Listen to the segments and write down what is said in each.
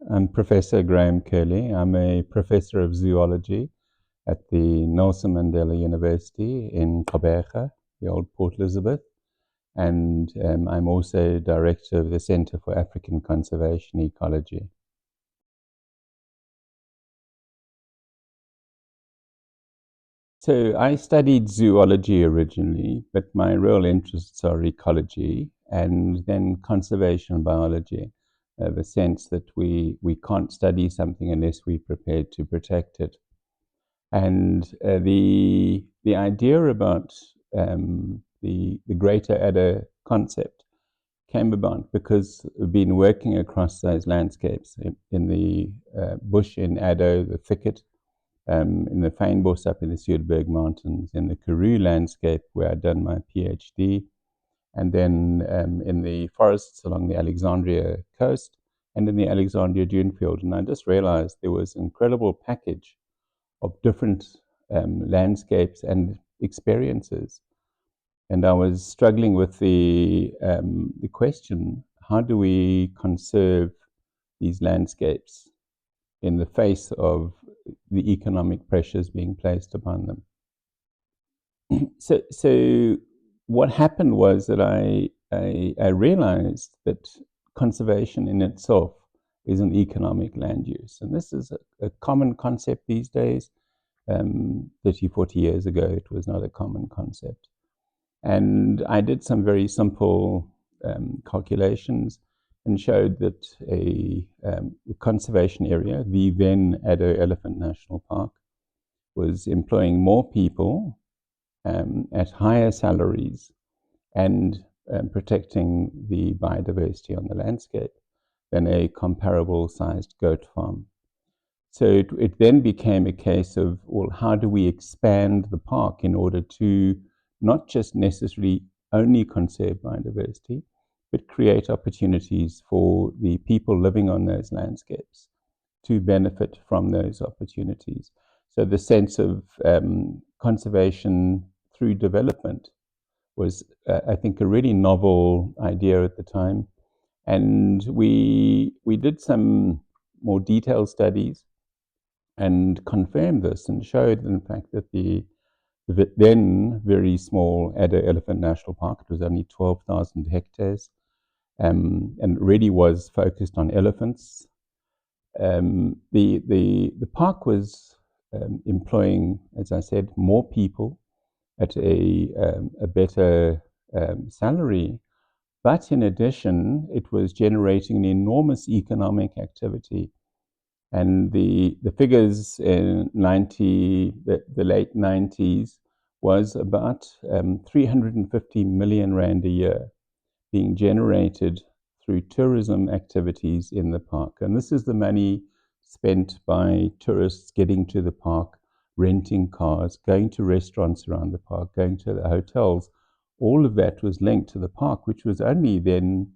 I'm Professor Graham Kerley. I'm a professor of zoology at the Nelson Mandela University in Gqeberha, the old Port Elizabeth, and I'm also director of the Center for African Conservation Ecology. So I studied zoology originally, but my real interests are ecology and then conservation biology, the sense that we can't study something unless we're prepared to protect it. And the idea about the greater Addo concept came about because we've been working across those landscapes in the bush in Addo, the Thicket, in the fynbos up in the Suidberg Mountains, in the Karoo landscape where I'd done my PhD, and then in the forests along the Alexandria coast and in the Alexandria dune field. And I just realized there was an incredible package of different landscapes and experiences. And I was struggling with the question: how do we conserve these landscapes in the face of the economic pressures being placed upon them? So what happened was that I realized that conservation in itself is an economic land use, and this is a common concept these days. 30, 40 years ago, it was not a common concept. And I did some very simple calculations and showed that a conservation area, the then Addo Elephant National Park, was employing more people at higher salaries and protecting the biodiversity on the landscape than a comparable sized goat farm. So it then became a case of, well, how do we expand the park in order to not just necessarily only conserve biodiversity, but create opportunities for the people living on those landscapes to benefit from those opportunities. So the sense of conservation through development was, I think, a really novel idea at the time. And we did some more detailed studies and confirmed this and showed, in fact, that the then very small Addo Elephant National Park, it was only 12,000 hectares, and really was focused on elephants. The park was employing, as I said, more people at a better salary, but in addition, it was generating an enormous economic activity. And the figures in the late 90s was about 350 million rand a year being generated through tourism activities in the park. And this is the money spent by tourists getting to the park, renting cars, going to restaurants around the park, going to the hotels. All of that was linked to the park, which was only then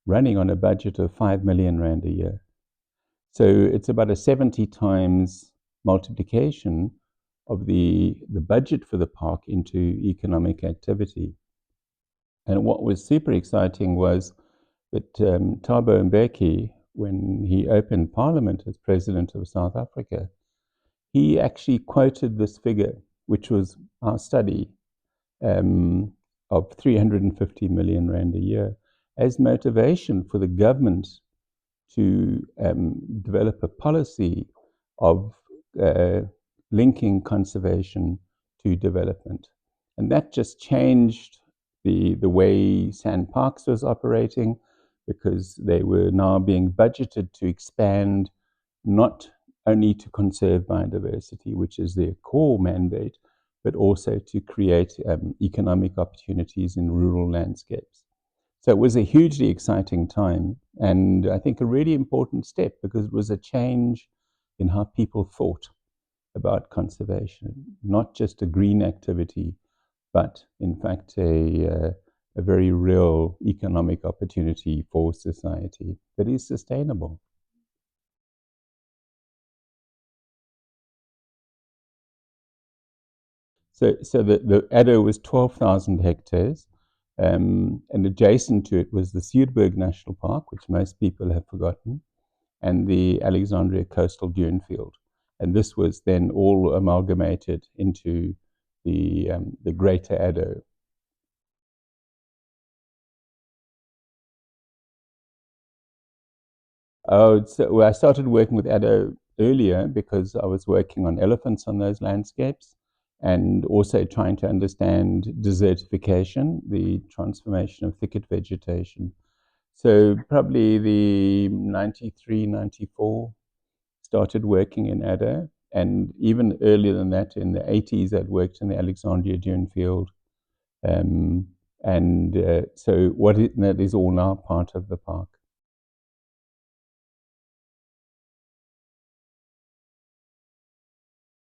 running on a budget of 5 million rand a year. So it's about a 70 times multiplication of the budget for the park into economic activity. And what was super exciting was that Thabo Mbeki, when he opened Parliament as President of South Africa, he actually quoted this figure, which was our study, of 350 million rand a year, as motivation for the government to develop a policy of linking conservation to development. And that just changed the way SANParks was operating, because they were now being budgeted to expand, not only to conserve biodiversity, which is their core mandate, but also to create economic opportunities in rural landscapes. So it was a hugely exciting time, and I think a really important step, because it was a change in how people thought about conservation, not just a green activity, but in fact a very real economic opportunity for society that is sustainable. So the Addo was 12,000 hectares, and adjacent to it was the Suidberg National Park, which most people have forgotten. and the Alexandria coastal dune field. And this was then all amalgamated into the greater Addo. Well, I started working with Addo earlier because I was working on elephants on those landscapes and also trying to understand desertification, the transformation of thicket vegetation. So probably the 93, 94, started working in Addo. And even earlier than that, in the 80s, I'd worked in the Alexandria dune field. Um, so that is all now part of the park.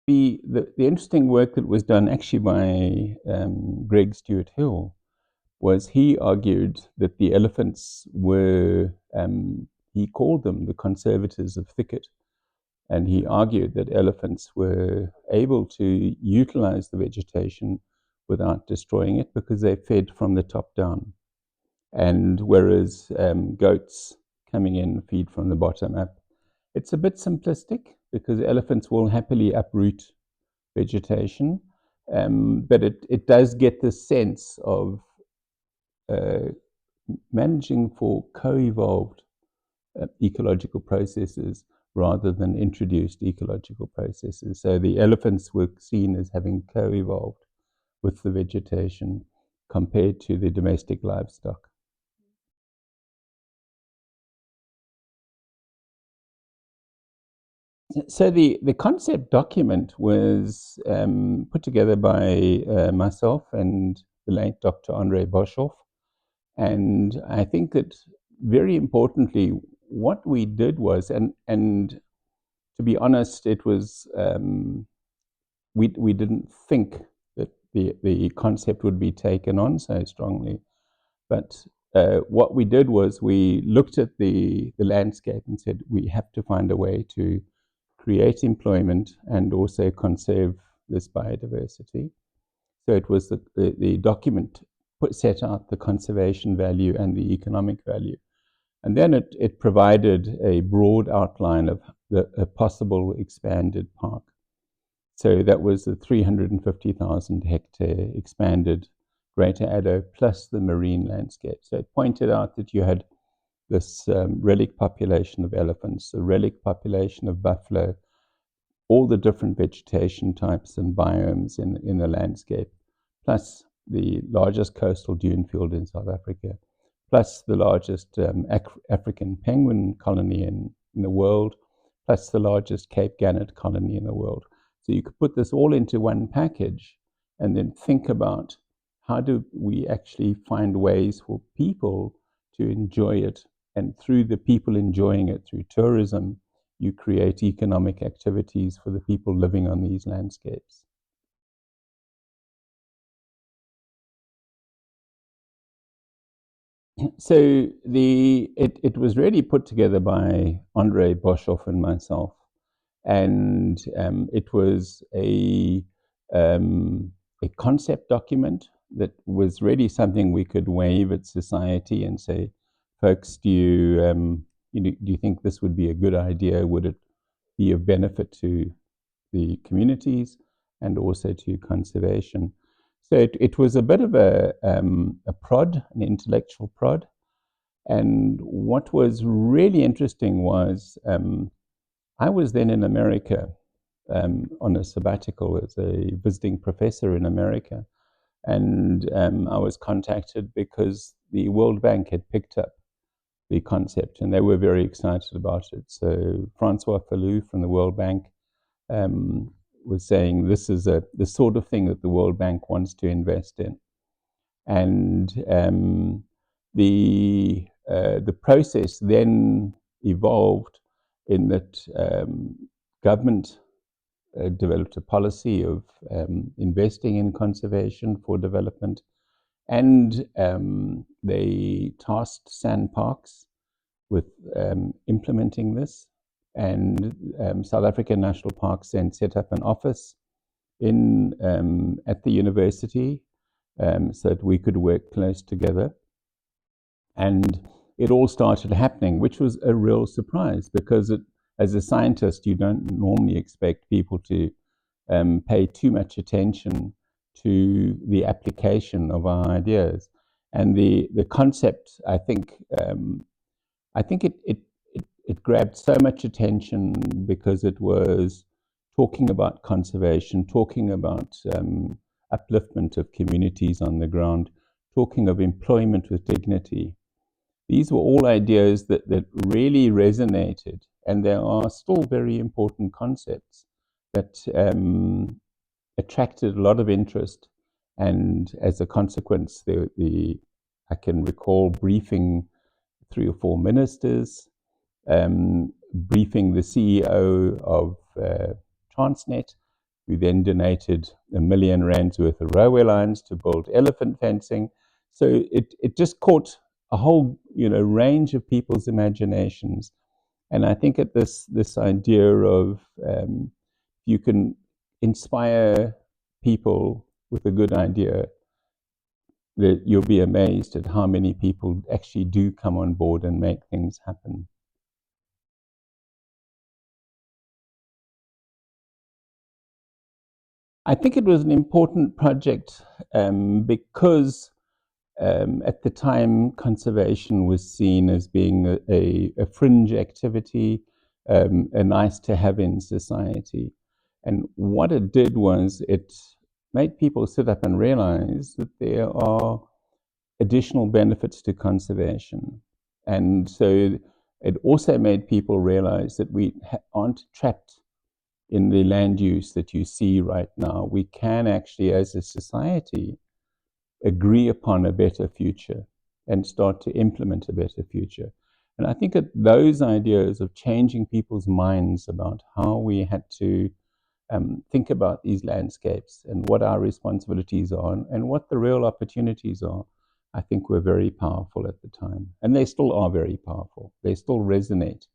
The interesting work that was done actually by Greg Stewart Hill was he argued that the elephants were, he called them the conservators of thicket. And he argued that elephants were able to utilize the vegetation without destroying it because they fed from the top down. And whereas goats coming in feed from the bottom up, it's a bit simplistic because elephants will happily uproot vegetation, but it does get the sense of uh, managing for co-evolved ecological processes rather than introduced ecological processes. So the elephants were seen as having co-evolved with the vegetation compared to the domestic livestock. So the concept document was put together by myself and the late Dr. Andre Boshoff. And I think that very importantly, what we did was, and to be honest, it was we didn't think that the concept would be taken on so strongly, but what we did was we looked at the landscape and said we have to find a way to create employment and also conserve this biodiversity. So it was the document set out the conservation value and the economic value. And then it provided a broad outline of a possible expanded park. So that was the 350,000 hectare expanded Greater Addo plus the marine landscape. So it pointed out that you had this relic population of elephants, a relic population of buffalo, all the different vegetation types and biomes in the landscape, plus the largest coastal dune field in South Africa, plus the largest African penguin colony in the world, plus the largest Cape gannet colony in the world. So you could put this all into one package and then think about how do we actually find ways for people to enjoy it. And through the people enjoying it, through tourism, you create economic activities for the people living on these landscapes. So it was really put together by Andre Boshoff and myself, and it was a concept document that was really something we could wave at society and say, folks, do you think this would be a good idea? Would it be of benefit to the communities and also to conservation? So it was a bit of a prod, an intellectual prod. And what was really interesting was I was then in America on a sabbatical as a visiting professor in America. And I was contacted because the World Bank had picked up the concept and they were very excited about it. So Francois Falloux from the World Bank was saying this is the sort of thing that the World Bank wants to invest in. And the process then evolved in that government developed a policy of investing in conservation for development, and they tasked SANParks with implementing this. And South African National Parks then set up an office in at the university so that we could work close together. And it all started happening, which was a real surprise because as a scientist, you don't normally expect people to pay too much attention to the application of our ideas. And the concept, I think it grabbed so much attention because it was talking about conservation, talking about upliftment of communities on the ground, talking of employment with dignity. These were all ideas that really resonated, and they are still very important concepts that attracted a lot of interest. And as a consequence, I can recall briefing 3 or 4 ministers, briefing the CEO of Transnet, who then donated R1 million worth of railway lines to build elephant fencing. So it just caught a whole range of people's imaginations. And I think at this idea of you can inspire people with a good idea, that you'll be amazed at how many people actually do come on board and make things happen. I think it was an important project because at the time conservation was seen as being a fringe activity, a nice to have in society. And what it did was it made people sit up and realize that there are additional benefits to conservation. And so it also made people realize that we aren't trapped in the land use that you see right now. We can actually, as a society, agree upon a better future and start to implement a better future. And I think that those ideas of changing people's minds about how we had to think about these landscapes and what our responsibilities are and what the real opportunities are, I think were very powerful at the time. And they still are very powerful. They still resonate.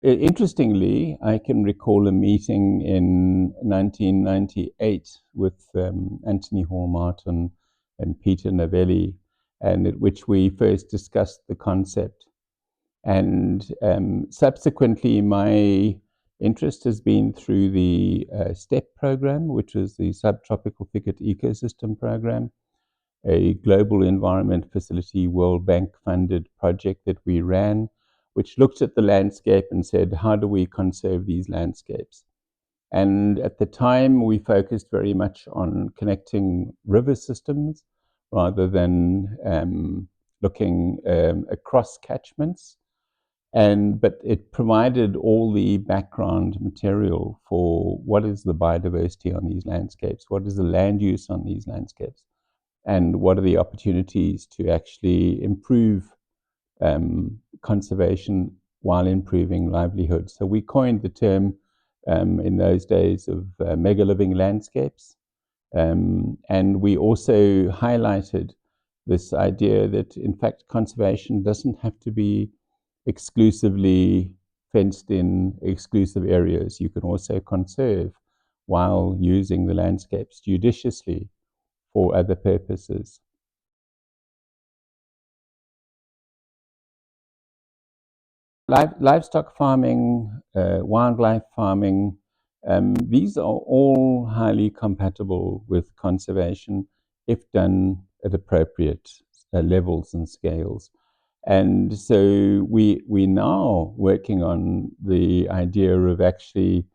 Interestingly, I can recall a meeting in 1998 with Anthony Hall Martin and Peter Novelli, and at which we first discussed the concept. And subsequently, my interest has been through the STEP program, which is the Subtropical Thicket Ecosystem Program, a global environment facility, World Bank funded project that we ran, which looked at the landscape and said, how do we conserve these landscapes? And at the time, we focused very much on connecting river systems rather than looking across catchments. But it provided all the background material for what is the biodiversity on these landscapes, what is the land use on these landscapes, and what are the opportunities to actually improve conservation while improving livelihood. So we coined the term in those days of mega living landscapes. And we also highlighted this idea that, in fact, conservation doesn't have to be exclusively fenced in exclusive areas. You can also conserve while using the landscapes judiciously for other purposes. Livestock farming, wildlife farming, these are all highly compatible with conservation if done at appropriate levels and scales. And so we're now working on the idea of actually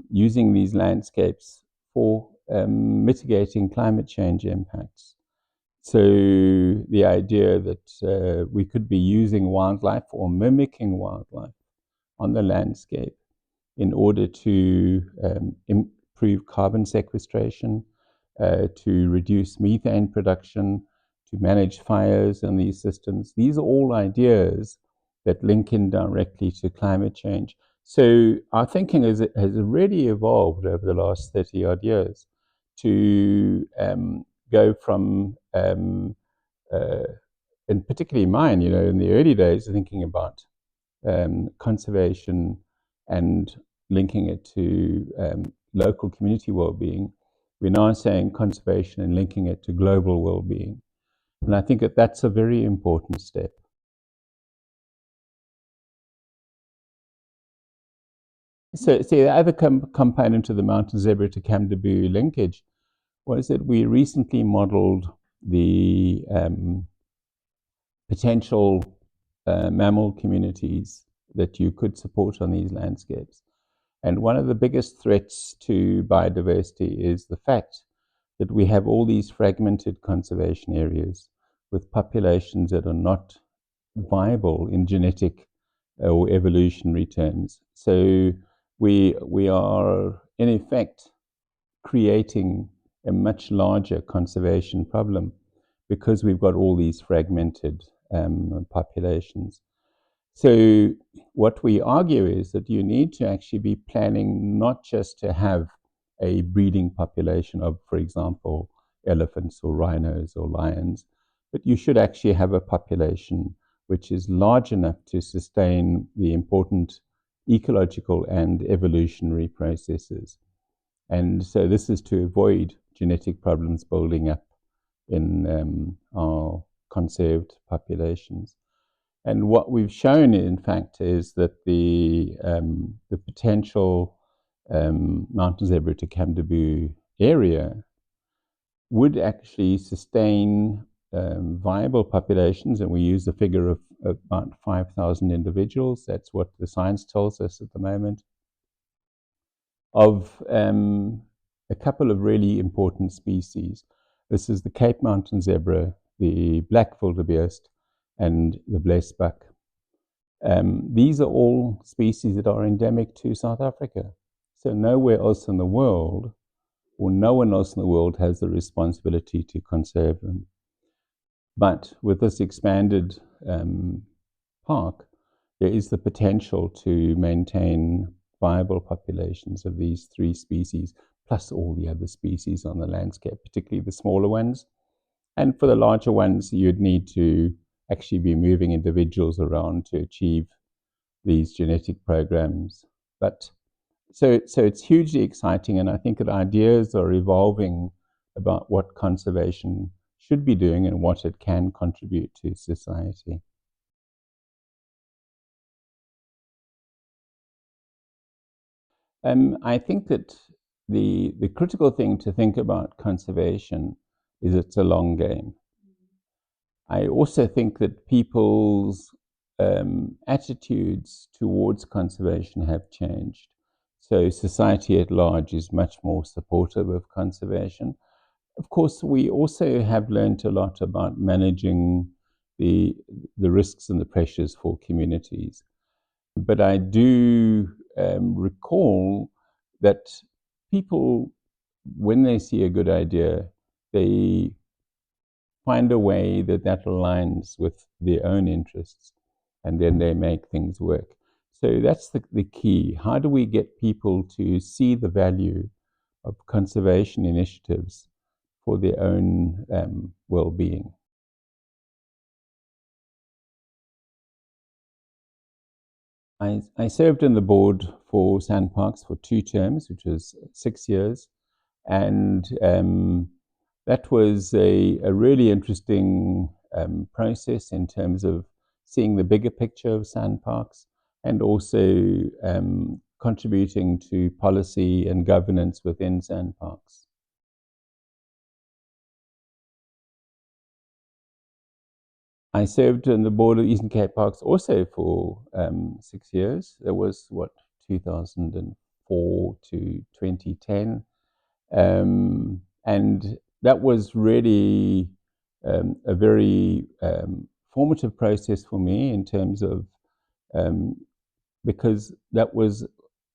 using these landscapes for mitigating climate change impacts. So the idea that we could be using wildlife or mimicking wildlife on the landscape in order to improve carbon sequestration, to reduce methane production, to manage fires in these systems. These are all ideas that link in directly to climate change. So our thinking has really evolved over the last 30 odd years to go from, and particularly mine, in the early days, thinking about conservation and linking it to local community well-being. we're now saying conservation and linking it to global well-being. And I think that that's a very important step. So the other component of the mountain zebra to Kamdaboo linkage was that we recently modeled the potential mammal communities that you could support on these landscapes. And one of the biggest threats to biodiversity is the fact that we have all these fragmented conservation areas with populations that are not viable in genetic or evolutionary terms. So we are in effect creating a much larger conservation problem because we've got all these fragmented populations. So what we argue is that you need to actually be planning not just to have a breeding population of, for example, elephants or rhinos or lions, but you should actually have a population which is large enough to sustain the important ecological and evolutionary processes. And so this is to avoid genetic problems building up in our conserved populations. And what we've shown, in fact, is that the potential mountain zebra to Kamdaboo area would actually sustain viable populations, and we use the figure of about 5,000 individuals. That's what the science tells us at the moment, of a couple of really important species. This is the Cape Mountain zebra, the black wildebeest, and the blesbuck. These are all species that are endemic to South Africa. So nowhere else in the world, or no one else in the world, has the responsibility to conserve them. But with this expanded park, there is the potential to maintain viable populations of these three species, plus all the other species on the landscape, particularly the smaller ones. And for the larger ones, you'd need to actually be moving individuals around to achieve these genetic programs. But so it's hugely exciting, and I think that ideas are evolving about what conservation should be doing and what it can contribute to society. I think that the critical thing to think about conservation is it's a long game. I also think that people's attitudes towards conservation have changed. So society at large is much more supportive of conservation. Of course, we also have learned a lot about managing the risks and the pressures for communities. But I do recall that people, when they see a good idea, they find a way that aligns with their own interests, and then they make things work. So that's the key. How do we get people to see the value of conservation initiatives for their own well-being? I served on the board for SANParks for 2 terms, which was 6 years, and that was a really interesting process in terms of seeing the bigger picture of SANParks and also contributing to policy and governance within SANParks. I served on the board of Eastern Cape Parks also for 6 years. That was 2004 to 2010. And that was really a very formative process for me in terms of, because that was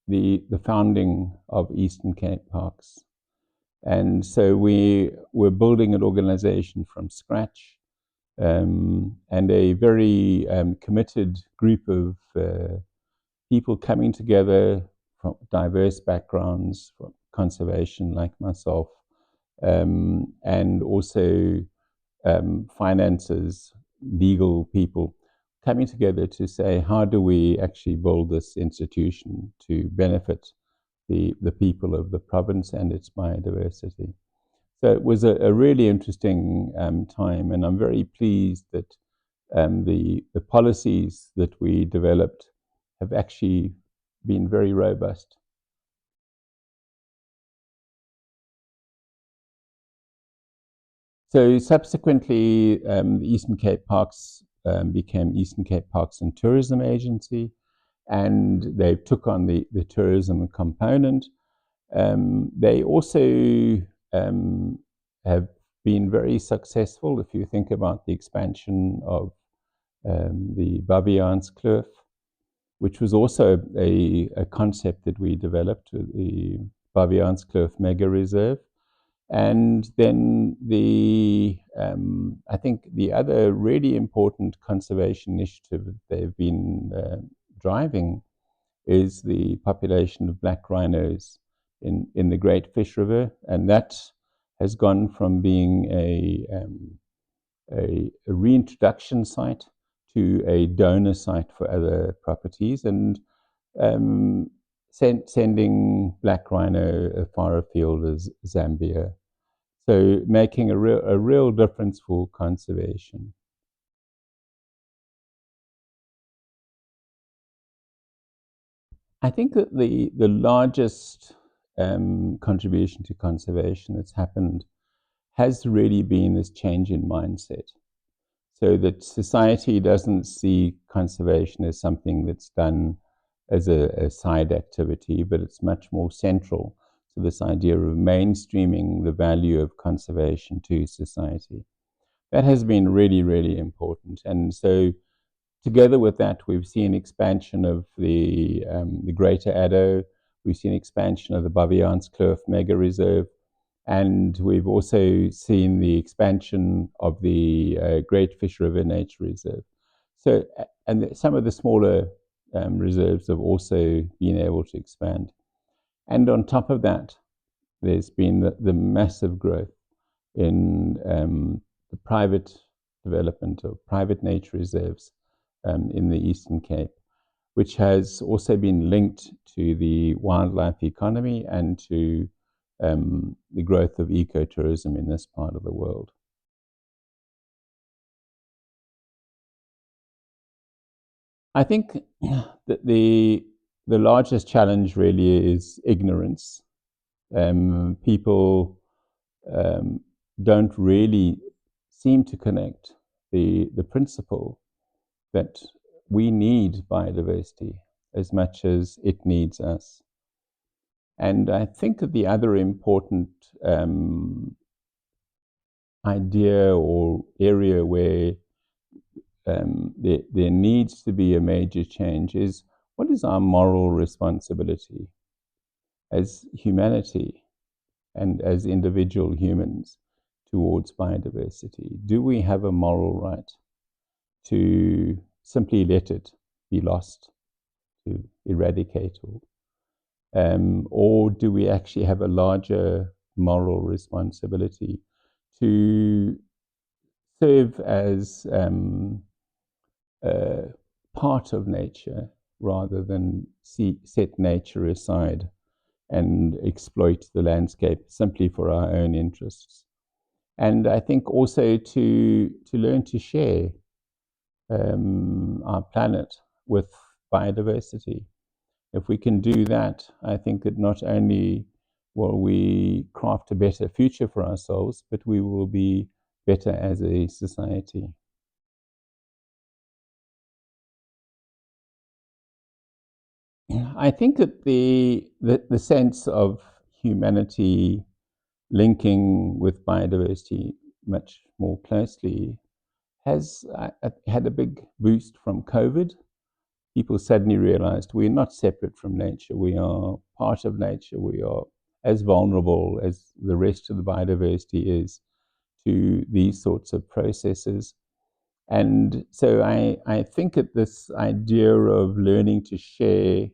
the founding of Eastern Cape Parks. And so we were building an organization from scratch, and a very committed group of people coming together from diverse backgrounds, from conservation like myself, and also finances, legal people, coming together to say, how do we actually build this institution to benefit the people of the province and its biodiversity. So it was a really interesting time, and I'm very pleased that the policies that we developed have actually been very robust. So subsequently, the Eastern Cape Parks became Eastern Cape Parks and Tourism Agency, and they took on the tourism component. They also have been very successful. If you think about the expansion of the Baviaanskloof, which was also a concept that we developed, the Baviaanskloof Mega Reserve. And then I think the other really important conservation initiative that they've been driving is the population of black rhinos in the Great Fish River, and that has gone from being a reintroduction site to a donor site for other properties, and sending black rhino as far afield as Zambia. So making a real difference for conservation. I think that the largest contribution to conservation that's happened has really been this change in mindset. So that society doesn't see conservation as something that's done as a side activity, but it's much more central to this idea of mainstreaming the value of conservation to society. That has been really, really important. And so together with that, we've seen expansion of the Greater Addo. We've seen expansion of the Baviaanskloof Mega Reserve, and we've also seen the expansion of the Great Fish River Nature Reserve. So, and some of the smaller reserves have also been able to expand. And on top of that, there's been the massive growth in the private development of private nature reserves in the Eastern Cape, which has also been linked to the wildlife economy and to the growth of ecotourism in this part of the world. I think that the largest challenge really is ignorance. People um, don't really seem to connect the principle that we need biodiversity as much as it needs us. And I think that the other important idea or area where there needs to be a major change is, what is our moral responsibility as humanity and as individual humans towards biodiversity? Do we have a moral right to simply let it be lost, to eradicate, or do we actually have a larger moral responsibility to serve as part of nature rather than set nature aside and exploit the landscape simply for our own interests? And I think also to learn to share our planet with biodiversity. If we can do that, I think that not only will we craft a better future for ourselves, but we will be better as a society. I think that the sense of humanity linking with biodiversity much more closely has had a big boost from COVID. People suddenly realized we're not separate from nature. We are part of nature. We are as vulnerable as the rest of the biodiversity is to these sorts of processes. And so I think that this idea of learning to share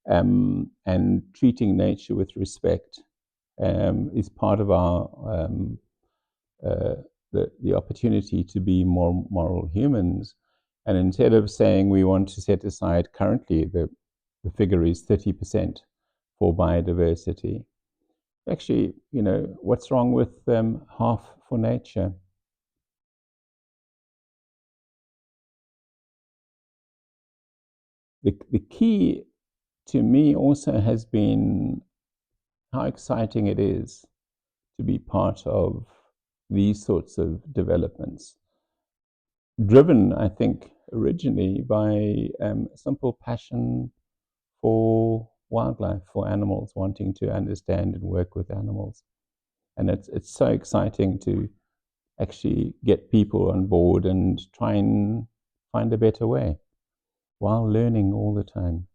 and treating nature with respect is part of our uh, the opportunity to be more moral humans. And instead of saying we want to set aside, currently the figure is 30% for biodiversity. Actually, what's wrong with half for nature? The key to me also has been how exciting it is to be part of these sorts of developments, driven, I think, originally by simple passion for wildlife, for animals, wanting to understand and work with animals. And it's so exciting to actually get people on board and try and find a better way while learning all the time.